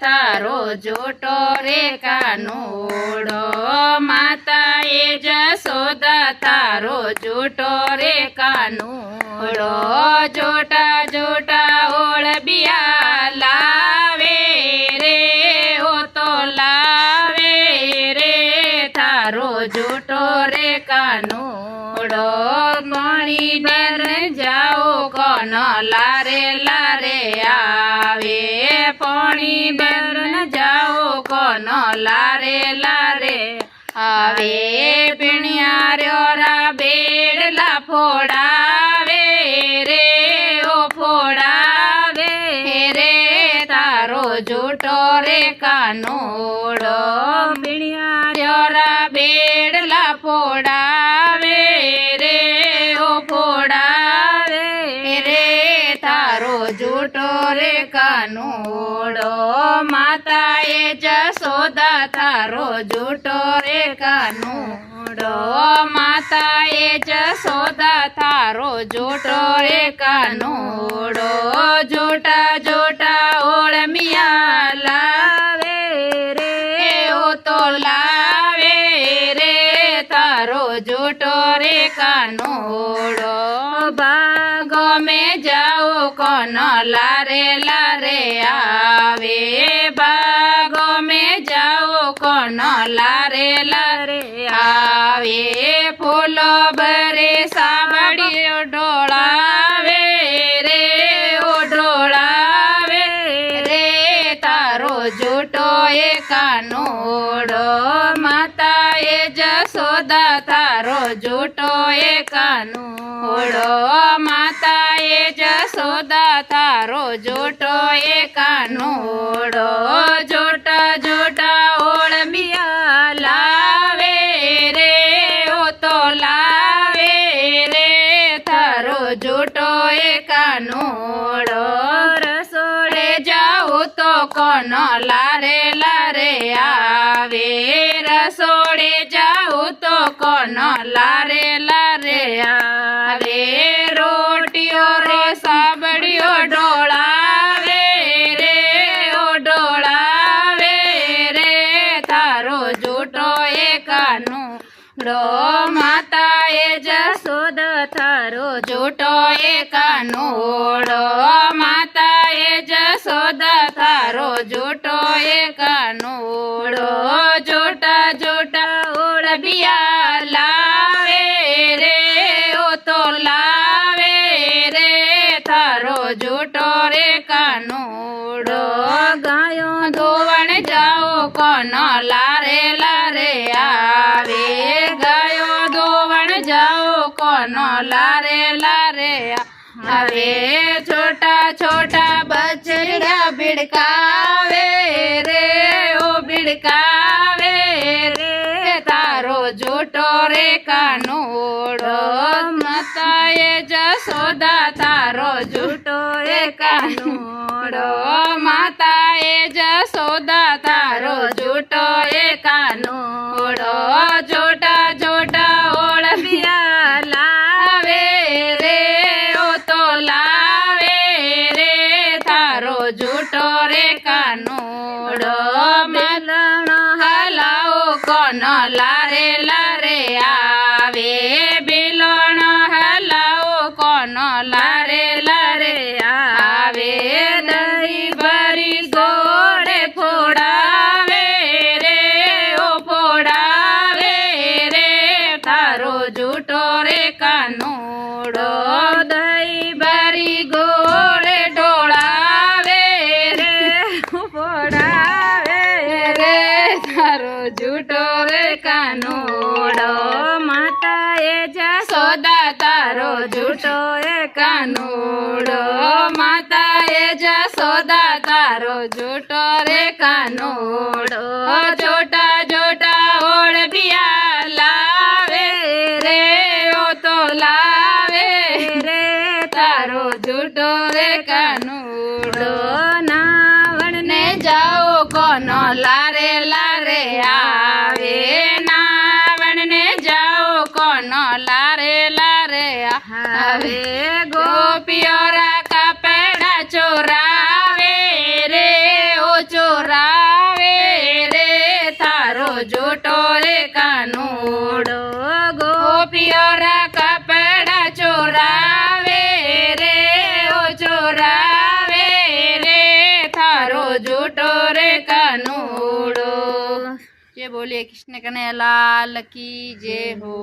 थारो जूठो रे कानूड़ो। माताए जसोदा थारो जूठो रे कानूड़ो। जोटा जोटा ओळबिया लावे रे ओ तो लावे रे थारो जूठो रे कानूड़ो। मणी बेन जाओ कोन लारे लारे आवे। पणी बेन जाओ कोन लारे लारे आवे। पीणिया र्योरा बेड़ला फोड़ावे रे ओ फोड़ावे रे थारो जूठो रे कानूड़ो। पीणिया र्योरा बेड़ला फोड़ावे रे ओ फोड़ावे रे थारो जूठो रे कानूड़ो। माताए जसोदा थारो जूठो रे कानूड़ो। माताए जसोदा थारो जूठो रे कानूड़ो। जोटा जोटा ओळमिया लावे रे ओ तो लावे रे थारो जूठो रे कानूड़ो। बागो में जाओ कोन लारे लारे आवे। बागो में जाओ कोन लारे लारे आवे। फूलो भरे साबड़ियो ढोळावे रे ओ ढोळावे रे थारो जूठो ए कानूड़ो। माताए जसोदा थारो जूठो ए कानूड़ो। माताए जसोदा थारो जूठो ए कानूड़ो। जोटा जोटा ओळमिया लावे रे ओ तो लावे रे थारो जूठो ए कानूड़ो। रसोड़े जाओ तो कोन लारे लारे आवे। रसोड़े जाओ तो कोन लारे लारे आवे। रोटियो रो साबड़ियो ढोळावे रे ओ ढोळावे रे थारो जूठो ए कानूड़ो। माताए जसोदा थारो जूठो ए कानूड़ो। माताए जसोदा थारो जूठो ए कानूड़ो। जोटा जोटा ओळबिया लावे रे ओ तो लावे रे थारो जूठो रे कानूड़ो। गायो धोवण जाओ कोन लारे लारे आवे। गायो धोवण जाओ कोन लारे लारे आवे। छोटा छोटा बछड़ा बिड़कावे रे ओ बिड़कावे रे थारो जूठो रे कानूड़ो। माताए जसोदा थारो जूठो ए कानूड़ो। माताए जसोदा थारो जूठो ए कानूड़ो। जोटा जोटा ओळबिया लावे रे ओ तो लावे रे थारो जूठो रे कानूड़ो। मेलण हलाओ कोन लारे लारे आवे। बेलण हलाओ कोन लारे लारे आवे। दही भरी गोड़े फोड़ावे रे ओ फोड़ावे रे थारो जूठो रे कानूड़ो। दही भरी गोड़े ढोळावे रे ओ फोड़ावे रे थारो जूठो रे कानूड़ो। माताए जसोदा थारो जूठो ए कानूड़ो। माताए जसोदा थारो जूठो रे कानूड़ो। जोटा जोटा ओळबिया लावे रे ओ तो लावे रे थारो जूठो रे कानूड़ो। नावण ने जाओ कोन लारे लारे आवे। नावण ने जाओ कोन लारे लारे आवे। गोपियोरा कपड़ा चोरावे रे ओ चोरा રે કાનુડો ગોપીઓરા કપડા ચોરાવે રે ઓ ચોરાવે રે થારો જૂઠો રે કાનુડો। जय बोलिए कृष्ण कन्हैया लाल की जय हो।